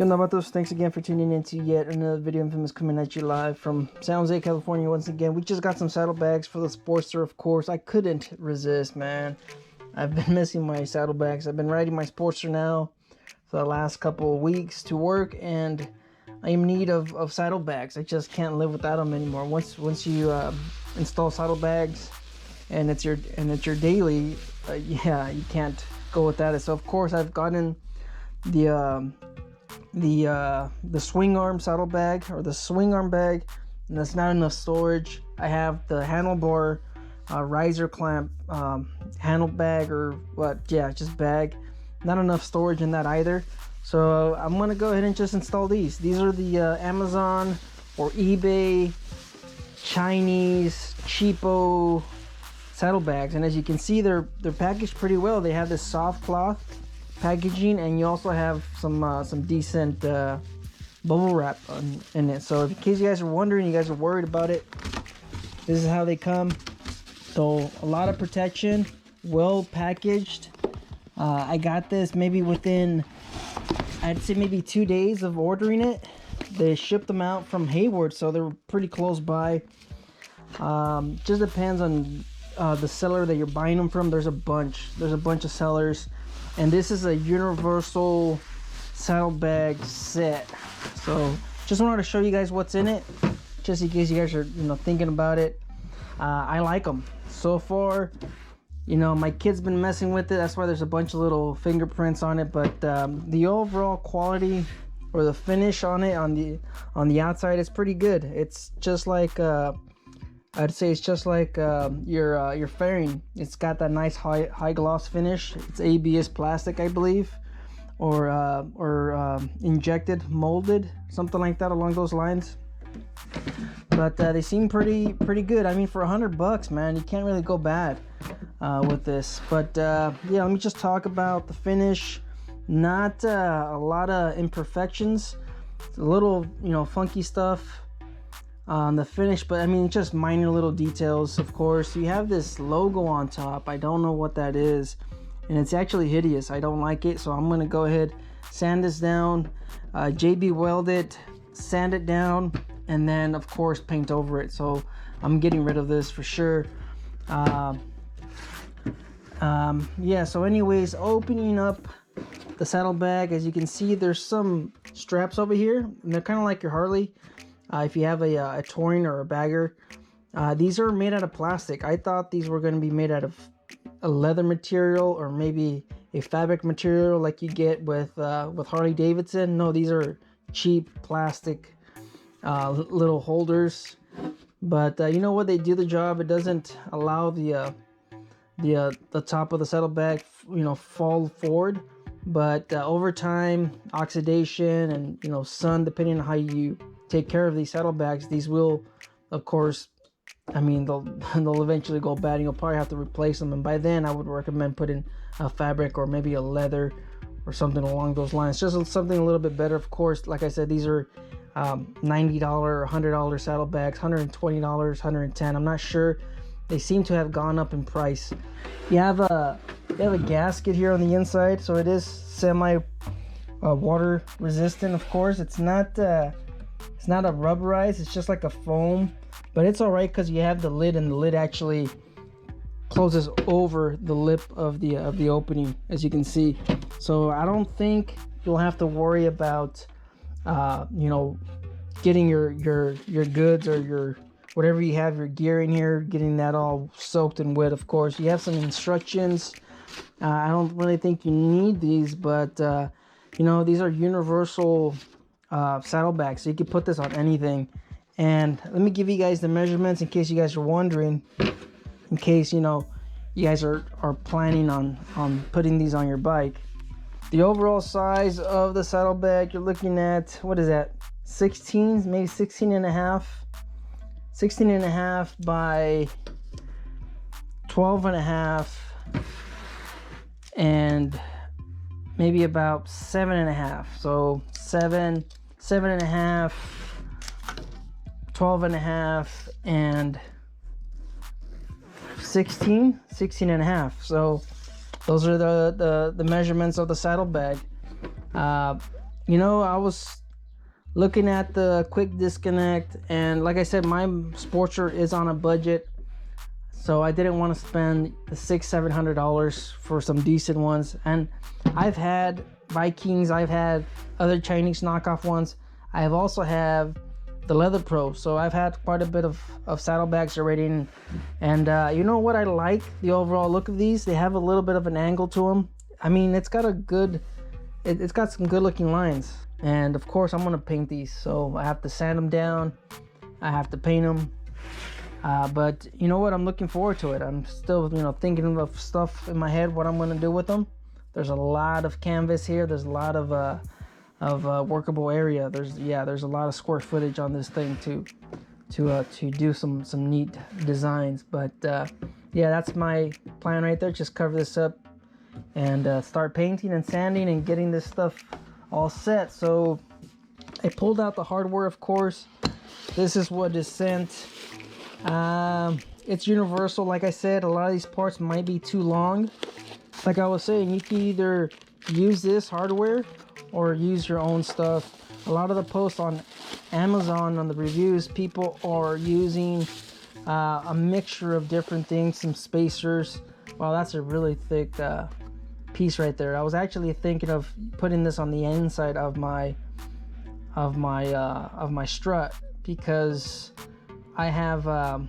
¿Qué onda, vatos? Thanks again for tuning in to yet another video. Infamous coming at you live from San Jose, California once again. We just got some saddlebags for the Sportster, of course. I couldn't resist, man. I've been missing my saddlebags. I've been riding my Sportster now for the last couple of weeks to work, and I am in need of saddlebags. I just can't live without them anymore. Once you install saddlebags and it's your daily, yeah, you can't go without it. So of course I've gotten the swing arm saddlebag, or the swing arm bag, and that's not enough storage. I have the handlebar riser clamp handle bag, or what, yeah, just bag. Not enough storage in that either. So I'm gonna go ahead and just install these. These are the Amazon or eBay Chinese cheapo saddlebags, and as you can see, they're packaged pretty well. They have this soft cloth packaging, and you also have some decent bubble wrap in it. So in case you guys are wondering, you guys are worried about it, this is how they come. So a lot of protection, well packaged. I got this maybe within, I'd say maybe 2 days of ordering it. They shipped them out from Hayward, so they're pretty close by. Just depends on the seller that you're buying them from. There's a bunch of sellers, and this is a universal saddlebag set. So just wanted to show you guys what's in it, just in case you guys are thinking about it. I like them so far. My kid's been messing with it, that's why there's a bunch of little fingerprints on it, but the overall quality or the finish on it, on the outside, is pretty good. It's just like I'd say it's just like your fairing. It's got that nice high gloss finish. It's ABS plastic, I believe, or injected molded, something like that along those lines. But they seem pretty good. I mean, for $100, man, you can't really go bad with this. But yeah, let me just talk about the finish. Not a lot of imperfections. It's a little funky stuff on the finish, but I mean, just minor little details. Of course, you have this logo on top. I don't know what that is, and it's actually hideous. I don't like it, so I'm gonna go ahead, sand this down, JB weld it, sand it down, and then of course paint over it. So I'm getting rid of this for sure. Yeah, so anyways, opening up the saddlebag, as you can see, there's some straps over here, and they're kind of like your Harley. If you have a touring or a bagger, these are made out of plastic. I thought these were going to be made out of a leather material, or maybe a fabric material like you get with Harley-Davidson. No, these are cheap plastic little holders. But you know what? They do the job. It doesn't allow the top of the saddlebag fall forward. But over time, oxidation and sun, depending on how you take care of these saddlebags, these will, of course, I mean, they'll eventually go bad, and you'll probably have to replace them. And by then, I would recommend putting a fabric or maybe a leather or something along those lines, just something a little bit better. Of course, like I said, these are $90 or $100 saddlebags, $120, $110. I'm not sure. They seem to have gone up in price. You have a gasket here on the inside, so it is semi water resistant. Of course, it's not a rubberized, it's just like a foam, but it's all right because you have the lid, and the lid actually closes over the lip of the opening, as you can see. So I don't think you'll have to worry about getting your goods or your whatever you have, your gear in here, getting that all soaked and wet. Of course, you have some instructions. I don't really think you need these, but these are universal saddlebags, so you can put this on anything. And let me give you guys the measurements in case you guys are wondering, in case you guys are planning on putting these on your bike. The overall size of the saddlebag, you're looking at, what is that, 16, maybe 16 and a half by 12 and a half, and maybe about 7 and a half. So 7 and a half, 12 and a half, and 16 and a half. So those are the measurements of the saddlebag. you know, I was looking at the quick disconnect, and like I said, my Sportster is on a budget, so I didn't want to spend the $600-700 for some decent ones. And I've had Vikings, I've had other Chinese knockoff ones. I have also have the Leather Pro, so I've had quite a bit of saddlebags already. And you know what I like? The overall look of these. They have a little bit of an angle to them. I mean, it's got a good, it's got some good looking lines. And of course, I'm gonna paint these, so I have to sand them down. I have to paint them. But you know what? I'm looking forward to it. I'm still, you know, thinking of stuff in my head what I'm gonna do with them. There's a lot of canvas here. There's a lot of workable area. There's a lot of square footage on this thing to do some neat designs. But yeah, that's my plan right there. Just cover this up and start painting and sanding and getting this stuff all set. So I pulled out the hardware, of course. This is what is sent. It's universal. Like I said, a lot of these parts might be too long. Like I was saying, you can either use this hardware or use your own stuff. A lot of the posts on Amazon, on the reviews, people are using a mixture of different things, some spacers. Wow, that's a really thick piece right there. I was actually thinking of putting this on the inside of my strut, because I have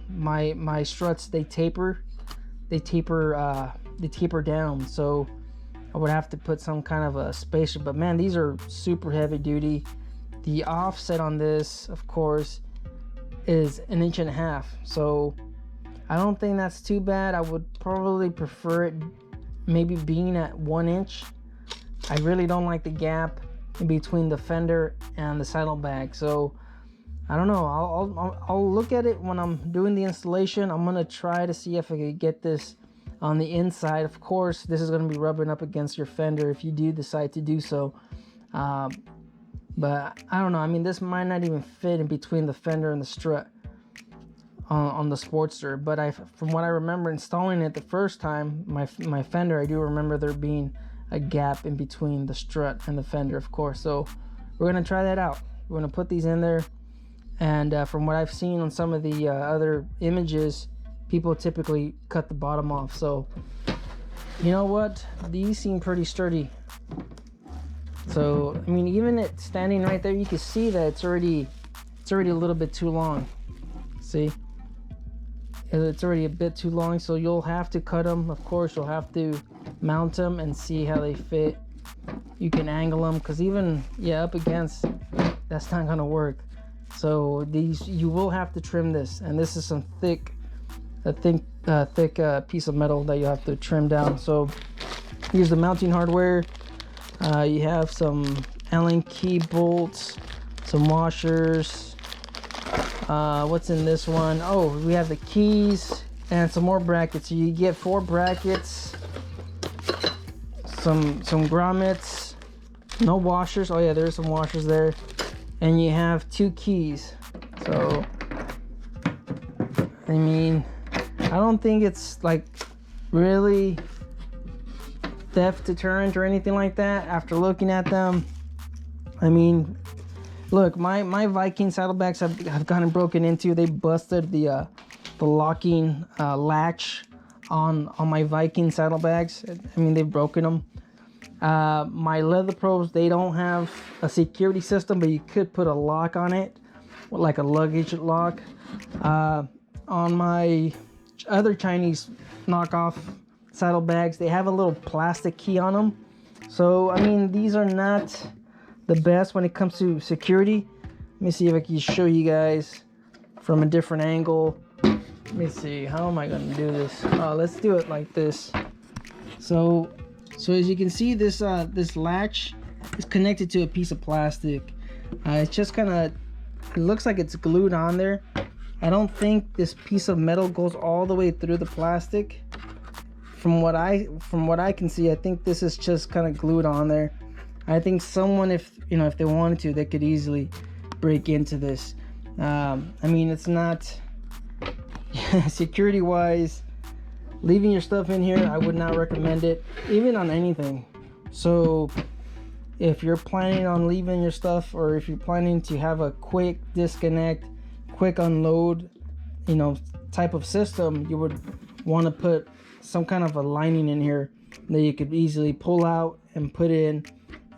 my struts, they taper down, so I would have to put some kind of a spacer. But man, these are super heavy duty. The offset on this, of course, is 1.5 inches, so I don't think that's too bad. I would probably prefer it maybe being at 1 inch. I really don't like the gap in between the fender and the saddlebag, so I don't know. I'll look at it when I'm doing the installation. I'm gonna try to see if I could get this on the inside. Of course, this is gonna be rubbing up against your fender if you do decide to do so. But I don't know. I mean, this might not even fit in between the fender and the strut on the Sportster. But from what I remember installing it the first time, my fender, I do remember there being a gap in between the strut and the fender, of course. So we're gonna try that out. We're gonna put these in there. And from what I've seen on some of the other images, people typically cut the bottom off. So you know what, these seem pretty sturdy. So I mean, even it standing right there, you can see that it's already a little bit too long. See, it's already a bit too long, so you'll have to cut them. Of course, you'll have to mount them and see how they fit. You can angle them, because even up against, that's not gonna work. So these, you will have to trim this, and this is some thick piece of metal that you have to trim down. So here's the mounting hardware. You have some Allen key bolts, some washers. What's in this one? Oh, we have the keys and some more brackets. So you get 4 brackets, some grommets, no washers. Oh yeah, there's some washers there. And you have 2 keys. So I mean, I don't think it's like really theft deterrent or anything like that after looking at them. I mean, look, my Viking saddlebags have gotten broken into. They busted the locking latch on my Viking saddlebags. I mean, they've broken them. My Leather Pros, they don't have a security system, but you could put a lock on it, like a luggage lock. On my other Chinese knockoff saddlebags, they have a little plastic key on them. So I mean, these are not the best when it comes to security. Let me see if I can show you guys from a different angle. Let me see, how am I gonna do this? Let's do it like this. So as you can see, this latch is connected to a piece of plastic. It's just kind of, it looks like it's glued on there. I don't think this piece of metal goes all the way through the plastic. From what I can see, I think this is just kind of glued on there. I think someone, if they wanted to, they could easily break into this. I mean, it's not security wise, leaving your stuff in here, I would not recommend it, even on anything. So if you're planning on leaving your stuff, or if you're planning to have a quick disconnect, quick unload, you know, type of system, you would want to put some kind of a lining in here that you could easily pull out and put in.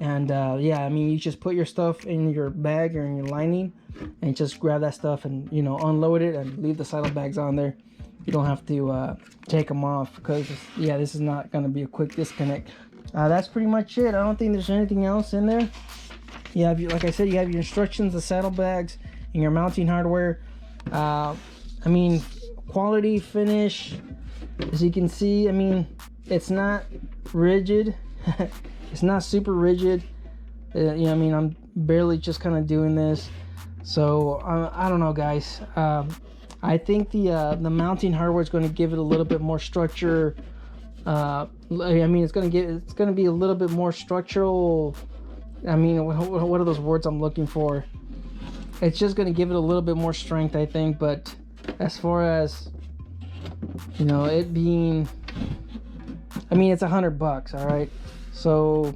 And yeah, I mean, you just put your stuff in your bag or in your lining and just grab that stuff and, you know, unload it and leave the saddlebags on there. You don't have to take them off, because yeah, this is not going to be a quick disconnect. That's pretty much it. I don't think there's anything else in there. Yeah, like I said, you have your instructions, the saddlebags, and your mounting hardware. I mean, quality finish, as you can see, I mean, it's not rigid. It's not super rigid. You know, I mean, I'm barely just kind of doing this, so I don't know, guys. I think the mounting hardware is going to give it a little bit more structure. I mean, it's going to be a little bit more structural. I mean, what are those words I'm looking for? It's just going to give it a little bit more strength, I think. But as far as, you know, it being, I mean, it's $100, all right. So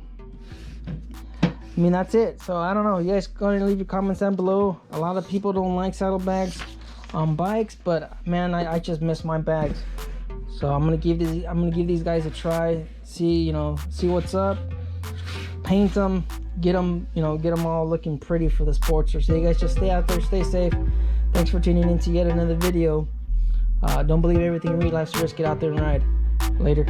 I mean, that's it. So I don't know, you guys go ahead and leave your comments down below. A lot of people don't like saddlebags on bikes, but man, I just miss my bags. So I'm gonna give these guys a try. See what's up. Paint them, get them all looking pretty for the Sportster. So you guys just stay out there, stay safe. Thanks for tuning in to yet another video. Don't believe everything you read. Life's a risk. Get out there and ride. Later.